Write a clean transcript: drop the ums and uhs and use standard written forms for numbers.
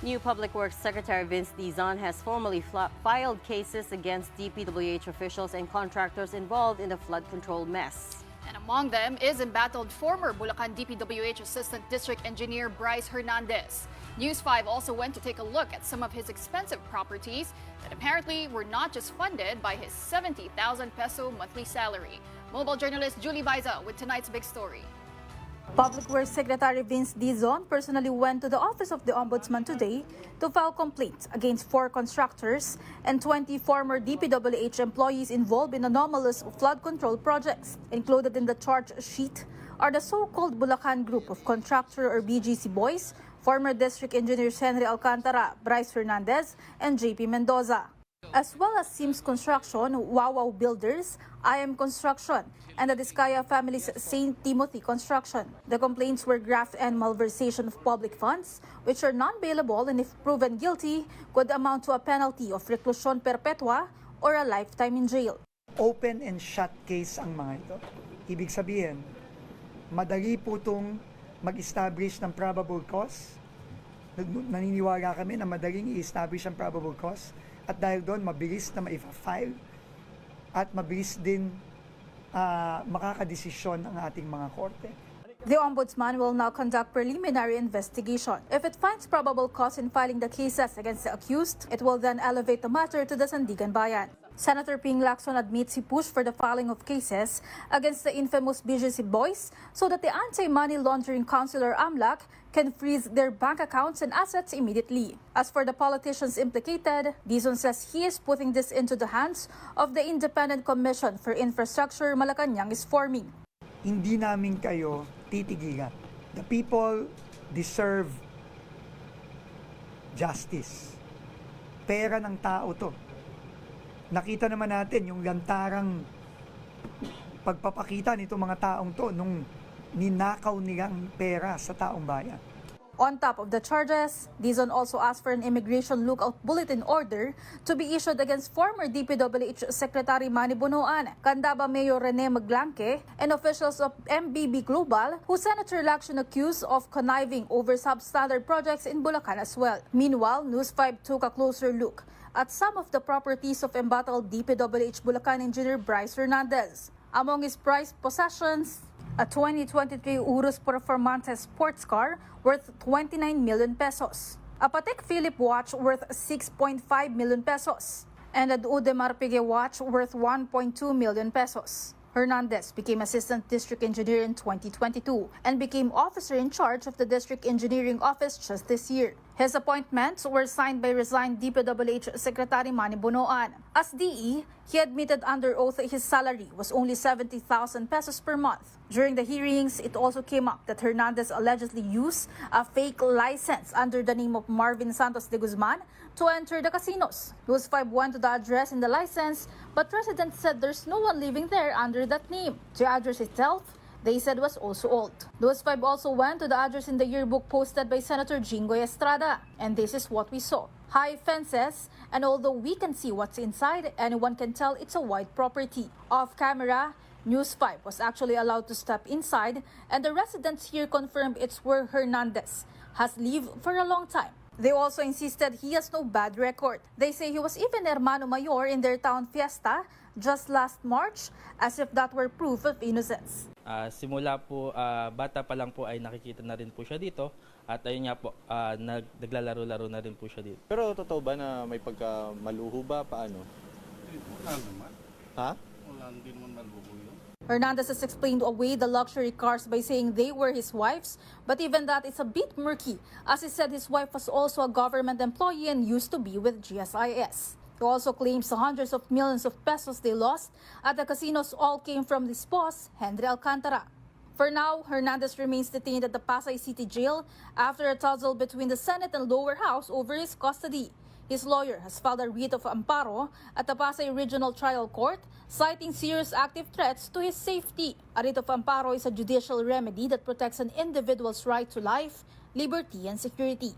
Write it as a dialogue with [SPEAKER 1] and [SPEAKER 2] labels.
[SPEAKER 1] New Public Works Secretary Vince Dizon has formally filed cases against DPWH officials and contractors involved in the flood control mess.
[SPEAKER 2] And among them is embattled former Bulacan DPWH Assistant District Engineer Bryce Hernandez. News 5 also went to take a look at some of his expensive properties that apparently were not just funded by his 70,000 peso monthly salary. Mobile journalist Julie Baiza with tonight's big story.
[SPEAKER 3] Public Works Secretary Vince Dizon personally went to the office of the Ombudsman today to file complaints against 4 contractors and 20 former DPWH employees involved in anomalous flood control projects. Included in the charge sheet are the so-called Bulacan Group of Contractor or BGC Boys, former District Engineers Henry Alcantara, Bryce Hernandez, and JP Mendoza, as well as Sims Construction, Wawaw Builders, IM Construction, and the Discaya family's St. Timothy Construction. The complaints were graft and malversation of public funds, which are non-bailable and if proven guilty, could amount to a penalty of reclusion perpetua or a lifetime in jail.
[SPEAKER 4] Open and shut case ang mga ito. Ibig sabihin, madali po itong mag-establish ng probable cause. Naniniwala kami na madaling i-establish ang probable cause. At dahil doon, mabilis na ma-file at mabilis din makakadesisyon ang ating mga korte.
[SPEAKER 3] The Ombudsman will now conduct preliminary investigation. If it finds probable cause in filing the cases against the accused, it will then elevate the matter to the Sandigan Bayan. Senator Ping Lacson admits he pushed for the filing of cases against the infamous BGC Boys so that the Anti-Money Laundering Councilor AMLAC can freeze their bank accounts and assets immediately. As for the politicians implicated, Dizon says he is putting this into the hands of the Independent Commission for Infrastructure Malacanang is forming.
[SPEAKER 4] Hindi namin kayo titigilan. The people deserve justice. Pera ng tao to. Nakita naman natin yung lantarang pagpapakita nito mga taong to nung ninakaw nilang pera sa taong bayan.
[SPEAKER 3] On top of the charges, Dizon also asked for an immigration lookout bulletin order to be issued against former DPWH Secretary Manny Bunoan, Candaba Mayor Rene Maglanque, and officials of MBB Global who Senator Lacson accused of conniving over substandard projects in Bulacan as well. Meanwhile, News 5 took a closer look at some of the properties of embattled DPWH Bulacan engineer Bryce Hernandez. Among his prized possessions, a 2023 Urus Performante sports car worth 29 million pesos, a Patek Philippe watch worth 6.5 million pesos, and a Audemars Piguet watch worth 1.2 million pesos. Hernandez became Assistant District Engineer in 2022 and became officer in charge of the District Engineering Office just this year. His appointments were signed by resigned DPWH Secretary Manny Bunoan. As DE, he admitted under oath his salary was only 70,000 pesos per month. During the hearings, it also came up that Hernandez allegedly used a fake license under the name of Marvin Santos de Guzman to enter the casinos. News 5 went to the address in the license, but residents said there's no one living there under that name. The address itself, they said, was also old. News 5 also went to the address in the yearbook posted by Senator Jingoy Estrada, and this is what we saw. High fences, and although we can see what's inside, anyone can tell it's a wide property. Off camera, News 5 was actually allowed to step inside, and the residents here confirmed it's where Hernandez has lived for a long time. They also insisted he has no bad record. They say he was even Hermano Mayor in their town fiesta just last March, as if that were proof of innocence.
[SPEAKER 5] Simula po, bata pa lang po ay nakikita na rin po siya dito at ayun nga po, naglalaro-laro na rin po siya dito.
[SPEAKER 6] Pero totoo ba na may pagkamaluho ba? Paano?
[SPEAKER 7] Wala naman.
[SPEAKER 6] Ha?
[SPEAKER 7] Wala din naman maluho yun.
[SPEAKER 3] Hernandez has explained away the luxury cars by saying they were his wife's, but even that is a bit murky, as he said his wife was also a government employee and used to be with GSIS. He also claims the hundreds of millions of pesos they lost at the casinos all came from his boss, Henry Alcantara. For now, Hernandez remains detained at the Pasay City Jail after a tussle between the Senate and lower house over his custody. His lawyer has filed a writ of amparo at the Pasay Regional Trial Court, citing serious active threats to his safety. A writ of amparo is a judicial remedy that protects an individual's right to life, liberty, and security.